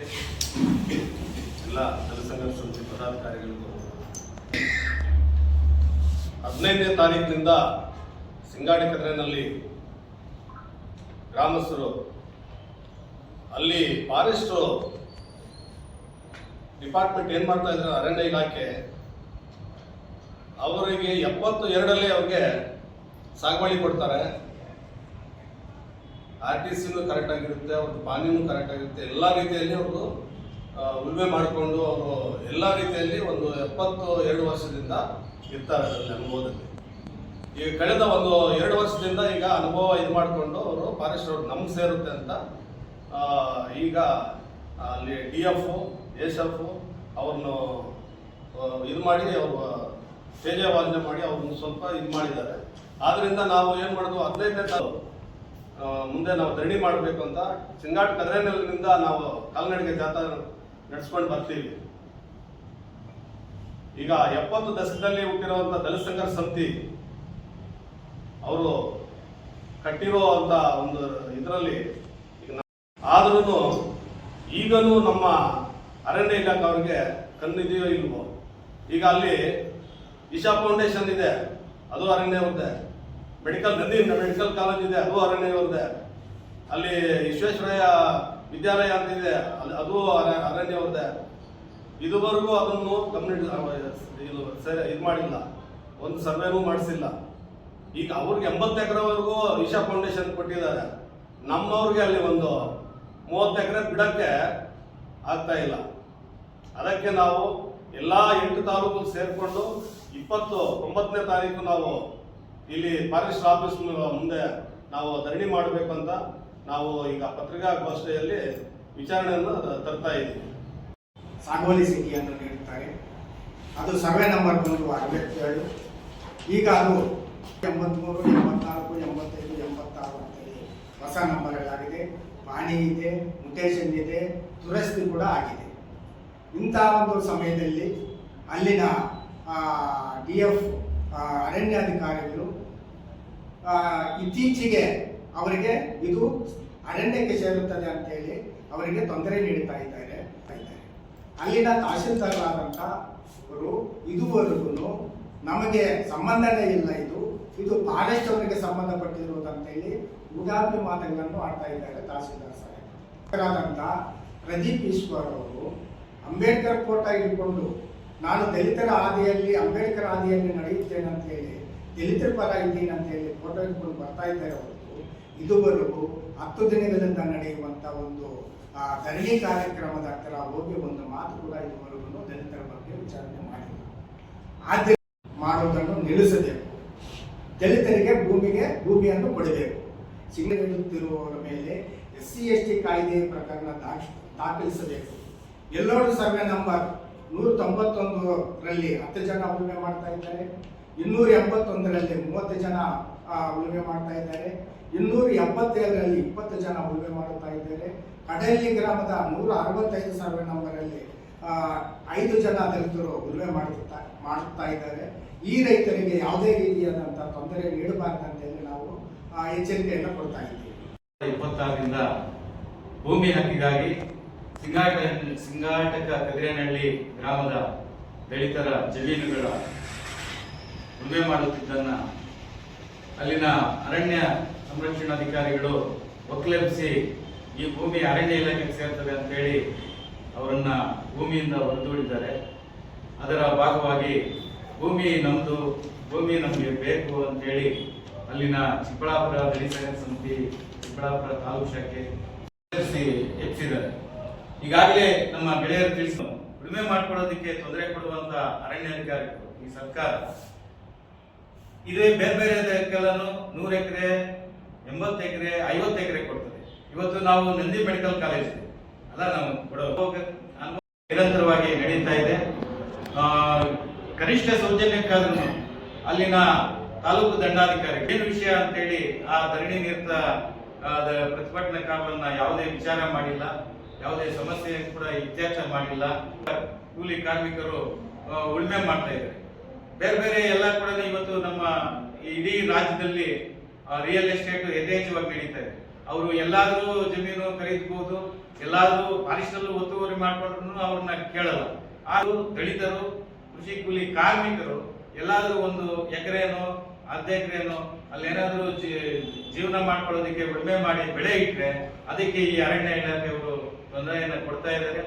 ಎಲ್ಲ ಜನಸಂಘರ್ಷ ಸಮಿತಿ ಪದಾಧಿಕಾರಿಗಳಿಗೂ 15ನೇ ತಾರೀಕಿನಿಂದ ಸಿಂಗಾಡಿ ಕದ್ರೆನಲ್ಲಿ ಗ್ರಾಮಸ್ಥರು ಅಲ್ಲಿ ಫಾರೆಸ್ಟ್ ಡಿಪಾರ್ಟ್ಮೆಂಟ್ ಏನ್ ಮಾಡ್ತಾ ಇದ್ದಾರೆ, ಅರಣ್ಯ ಇಲಾಖೆ ಅವರಿಗೆ 72ರಲ್ಲಿ ಅವ್ರಿಗೆ ಸಾಗುವಳಿ ಕೊಡ್ತಾರೆ. RTCನೂ ಕರೆಕ್ಟ್ ಆಗಿರುತ್ತೆ, ಅವ್ರದ್ದು ಪಾನಿನೂ ಕರೆಕ್ಟ್ ಆಗಿರುತ್ತೆ. ಎಲ್ಲ ರೀತಿಯಲ್ಲಿ ಅವರು ಉಳುಮೆ ಮಾಡಿಕೊಂಡು ಅವರು ಎಲ್ಲ ರೀತಿಯಲ್ಲಿ ಒಂದು 72 ವರ್ಷದಿಂದ ಇರ್ತಾರೆ ಅದರಲ್ಲಿ ಅನುಭವದಲ್ಲಿ. ಈಗ ಕಳೆದ ಒಂದು 2 ವರ್ಷದಿಂದ ಈಗ ಅನುಭವ ಇದು ಮಾಡಿಕೊಂಡು ಅವರು ಫಾರೆಸ್ಟ್ ಅವ್ರು ನಮ್ಗೆ ಸೇರುತ್ತೆ ಅಂತ ಈಗ ಅಲ್ಲಿ DF SF ಅವ್ರನ್ನು ಇದು ಮಾಡಿ ಅವರು ತೇಜವಾದನೆ ಮಾಡಿ ಅವ್ರನ್ನ ಸ್ವಲ್ಪ ಇದು ಮಾಡಿದ್ದಾರೆ. ಆದ್ರಿಂದ ನಾವು ಏನು ಮಾಡೋದು, 15ನೇ ತಾರೀಕು ಮುಂದೆ ನಾವು ಧರಣಿ ಮಾಡಬೇಕು ಅಂತ ಸಿಂಗಾಡಿ ಕದ್ರೆನಲ್ಲಿಂದ ನಾವು ಕಾಲ್ನಡಿಗೆ ಜಾಥಾ ನಡೆಸ್ಕೊಂಡು ಬರ್ತೀವಿ. ಈಗ 70 ದಶಕದಲ್ಲಿ ಹುಟ್ಟಿರುವಂತ ದಲಿತ ಸಂಘರ್ಷ ಸಮಿತಿ ಅವರು ಕಟ್ಟಿರುವಂತ ಒಂದು ಇದರಲ್ಲಿ ಆದ್ರೂ ಈಗಲೂ ನಮ್ಮ ಅರಣ್ಯ ಇಲಾಖೆ ಅವ್ರಿಗೆ ಕಣ್ಣಿದೆಯೋ ಇಲ್ವೋ. ಈಗ ಅಲ್ಲಿ ಇಶಾ ಫೌಂಡೇಶನ್ ಇದೆ, ಅದು ಅರಣ್ಯವದ್ದೇ. ಮೆಡಿಕಲ್ ಕಾಲೇಜ್ ಇದೆ, ಅದು ಅರಣ್ಯವದ್ದೇ. ಅಲ್ಲಿ ವಿಶ್ವೇಶ್ವರಯ್ಯ ವಿದ್ಯಾಲಯ ಅಂತ ಇದೆ, ಅದು ಅರಣ್ಯವದ್ದೇ. ಇದುವರೆಗೂ ಅದನ್ನು ಇದು ಮಾಡಿಲ್ಲ, ಒಂದು ಸರ್ವೇನೂ ಮಾಡಿಸಿಲ್ಲ. ಈಗ ಅವ್ರಿಗೆ 80 ಎಕರೆವರೆಗೂ ಇಶಾ ಫೌಂಡೇಶನ್ ಕೊಟ್ಟಿದ್ದಾರೆ. ನಮ್ಮವ್ರಿಗೆ ಅಲ್ಲಿ ಒಂದು 30 ಎಕರೆ ಬಿಡಕ್ಕೆ ಆಗ್ತಾ ಇಲ್ಲ. ಅದಕ್ಕೆ ನಾವು ಎಲ್ಲ 8 ತಾಲೂಕು ಸೇರಿಕೊಂಡು 29ನೇ ತಾರೀಕು ನಾವು ಇಲ್ಲಿ ಫಾರೆಸ್ಟ್ ಆಫೀಸ್ ಮುಂದೆ ನಾವು ಧರಣಿ ಮಾಡಬೇಕು ಅಂತ ನಾವು ಈಗ ಪತ್ರಿಕಾಗೋಷ್ಠಿಯಲ್ಲಿ ವಿಚಾರಣೆಯನ್ನು ತರ್ತಾ ಇದ್ದೀವಿ. ಸಾಗುವಳಿ ಸಂಖ್ಯೆಯನ್ನು ನೀಡುತ್ತಾರೆ. ಅದು ಸರ್ವೆ ನಂಬರ್ ಬಂದು 67. ಈಗ ಅದು 83, 84, 85, 86 ಅಂತೇಳಿ ಹೊಸ ನಂಬರ್ಗಳಾಗಿದೆ. ಪಾಣಿ ಇದೆ, ಮುಟೇಶನ್ ಇದೆ, ದುರಸ್ತಿ ಕೂಡ ಆಗಿದೆ. ಇಂಥ ಒಂದು ಸಮಯದಲ್ಲಿ ಅಲ್ಲಿನ DF ಅರಣ್ಯಾಧಿಕಾರಿಗಳು ಇತ್ತೀಚೆಗೆ ಅವರಿಗೆ ಇದು ಅರಣ್ಯಕ್ಕೆ ಸೇರುತ್ತದೆ ಅಂತೇಳಿ ಅವರಿಗೆ ತೊಂದರೆ ನೀಡುತ್ತಾ ಇದ್ದಾರೆ. ಅಲ್ಲಿನ ತಹಶೀಲ್ದಾರರಾದಂಥವರು ಇದುವರೆಗೂ ನಮಗೆ ಸಂಬಂಧನೇ ಇಲ್ಲ, ಇದು ಫಾರೆಸ್ಟ್ ಅವರಿಗೆ ಸಂಬಂಧಪಟ್ಟಿರುವುದಂತೇಳಿ ಉಗಾಪಿ ಮಾತುಗಳನ್ನು ಆಡ್ತಾ ಇದ್ದಾರೆ ತಹಶೀಲ್ದಾರ್ ಸಾಹೇಬರಾದಂಥ ಪ್ರದೀಪ್ ಈಶ್ವರ್ ಅವರು ಅಂಬೇಡ್ಕರ್ ಫೋಟೋ ಇಟ್ಕೊಂಡು ನಾನು ದಲಿತರ ಹಾದಿಯಲ್ಲಿ ಅಂಬೇಡ್ಕರ್ ಹಾದಿಯಲ್ಲಿ ನಡೆಯುತ್ತೇನೆ ಅಂತ ಹೇಳಿ ದಲಿತರ ಪರ ಇದ್ದೀನಿ ಅಂತ ಹೇಳಿ ಫೋಟೋ ಇಟ್ಕೊಂಡು ಬರ್ತಾ ಇದ್ದಾರೆ ಹೊರತು ಇದುವರೆಗೂ 10 ದಿನಗಳಿಂದ ನಡೆಯುವಂಥ ಒಂದು ಧರಣಿ ಕಾರ್ಯಕ್ರಮದ ಹತ್ತಿರ ಹೋಗಿ ಒಂದು ಮಾತು ಕೂಡ ಇದುವರೆಗೂ ದಲಿತರ ಬಗ್ಗೆ ವಿಚಾರಣೆ ಮಾಡಿಲ್ಲ. ಆದರೆ ಮಾಡುವುದನ್ನು ನಿಲ್ಲಿಸಬೇಕು. ದಲಿತರಿಗೆ ಭೂಮಿಯನ್ನು ಕೊಡಬೇಕು. ಸಿಂಗಡಿರುತ್ತಿರುವವರ ಮೇಲೆ SC ST ಕಾಯ್ದೆ ಪ್ರಕರಣ ದಾಖಲಿಸಬೇಕು. ಎಲ್ಲೋಡು ಸರ್ವೆ ನಂಬರ್ 191ರಲ್ಲಿ 10 ಜನ ಉಳುಮೆ ಮಾಡ್ತಾ ಇದ್ದಾರೆ. 281ರಲ್ಲಿ 30 ಜನ ಉಳುಮೆ ಮಾಡ್ತಾ ಇದ್ದಾರೆ. 277ರಲ್ಲಿ 20 ಜನ ಉಳುಮೆ ಮಾಡುತ್ತಾ ಇದ್ದಾರೆ. ಕಡಲಿ ಗ್ರಾಮದ 165 ಸರ್ವೆ ನಂಬರಲ್ಲಿ 5 ಜನ ದಲಿತರು ಉಳುಮೆ ಮಾಡುತ್ತಾ ಇದ್ದಾರೆ. ಈ ರೈತರಿಗೆ ಯಾವುದೇ ರೀತಿಯಾದಂಥ ತೊಂದರೆ ನೀಡಬಾರದಂತೇಳಿ ನಾವು ಎಚ್ಚರಿಕೆಯನ್ನು ಕೊಡ್ತಾ ಇದ್ದೀವಿ. 26ರಿಂದ ಭೂಮಿ ಹಕ್ಕಿಗಾಗಿ ಸಿಂಗಾಟಕ ಕದಿರೇನಹಳ್ಳಿ ಗ್ರಾಮದ ದಲಿತರ ಜಮೀನುಗಳ ಉಳುಮೆ ಮಾಡುತ್ತಿದ್ದನ್ನ ಅಲ್ಲಿನ ಅರಣ್ಯ ಸಂರಕ್ಷಣಾಧಿಕಾರಿಗಳು ಒಕ್ಕಲೆಬ್ಬಿಸಿ ಈ ಭೂಮಿ ಅರಣ್ಯ ಇಲಾಖೆಗೆ ಸೇರ್ತದೆ ಅಂತೇಳಿ ಅವರನ್ನ ಭೂಮಿಯಿಂದ ಹೊರದೂಡಿದ್ದಾರೆ. ಅದರ ಭಾಗವಾಗಿ ಭೂಮಿ ನಮಗೆ ಬೇಕು ಅಂತೇಳಿ ಅಲ್ಲಿನ ಚಿಕ್ಕಬಳ್ಳಾಪುರ ದಲಿತ ಸಂಘರ್ಷ ಸಮಿತಿ ಚಿಕ್ಕಬಳ್ಳಾಪುರ ತಾಲೂಕು ಶಾಖೆ ಎಬ್ಬಿಸಿದ್ದಾರೆ. ಈಗಾಗಲೇ ನಮ್ಮ ಗೆಳೆಯರು ತಿಳಿಸಿ ಉಳುಮೆ ಮಾಡಿಕೊಡೋದಕ್ಕೆ ತೊಂದರೆ ಕೊಡುವಂತ ಅರಣ್ಯಾಧಿಕಾರಿಗಳು ಈ ಸರ್ಕಾರ ಇದೇ ಬೇರೆ ಬೇರೆಲ್ಲೂ 100 ಎಕರೆ 80 ಎಕರೆ 50 ಎಕರೆ ಕೊಡ್ತದೆ. ಇವತ್ತು ನಾವು ನಂದಿ ಮೆಡಿಕಲ್ ಕಾಲೇಜ್ ಅಲ್ಲ ನಾವು ಕೊಡೋ ನಿರಂತರವಾಗಿ ನಡೀತಾ ಇದೆ. ಕನಿಷ್ಠ ಸೌಜನ್ಯಕ್ಕಾದ್ರೂ ಅಲ್ಲಿನ ತಾಲೂಕು ದಂಡಾಧಿಕಾರಿ ಏನು ವಿಷಯ ಅಂತೇಳಿ ಆ ಧರಣಿ ನಿರತ ಪ್ರತಿಭಟನಾಕಾರರನ್ನ ಯಾವುದೇ ವಿಚಾರ ಮಾಡಿಲ್ಲ, ಯಾವುದೇ ಸಮಸ್ಯೆ ಕೂಡ ಇತ್ಯರ್ಥ ಮಾಡಿಲ್ಲ. ಕೂಲಿ ಕಾರ್ಮಿಕರು ಉಳುಮೆ ಮಾಡ್ತಾ ಇದ್ದಾರೆ. ಬೇರೆ ಬೇರೆ ಎಲ್ಲ ಕೂಡ ಇವತ್ತು ನಮ್ಮ ಇಡೀ ರಾಜ್ಯದಲ್ಲಿ ರಿಯಲ್ ಎಸ್ಟೇಟ್ ಯಥೇಚ್ಛವಾಗಿ ನಡೀತಾ ಇದೆ. ಅವರು ಎಲ್ಲಾದ್ರೂ ಜಮೀನು ಖರೀದಬಹುದು, ಎಲ್ಲಾದ್ರೂ ಫಾರೆಸ್ಟ್ನಲ್ಲೂ ಒತ್ತುವರಿ ಮಾಡ್ಕೊಂಡ್ರು ಅವ್ರನ್ನ ಕೇಳಲ್ಲ. ಆದ್ರೂ ದಲಿತರು, ಕೃಷಿ ಕೂಲಿ ಕಾರ್ಮಿಕರು ಎಲ್ಲಾದ್ರೂ ಒಂದು ಎಕರೆನೋ ಅರ್ಧ ಎಕರೆನೋ ಅಲ್ಲೇನಾದ್ರೂ ಜೀವನ ಮಾಡ್ಕೊಳ್ಳೋದಕ್ಕೆ ಉಳುಮೆ ಮಾಡಿ ಬೆಳೆ ಇಟ್ರೆ ಅದಕ್ಕೆ ಈ ಅರಣ್ಯ ಇಲಾಖೆಯವರು ತೊಂದರೆಯನ್ನ ಕೊಡ್ತಾ ಇದ್ದಾರೆ.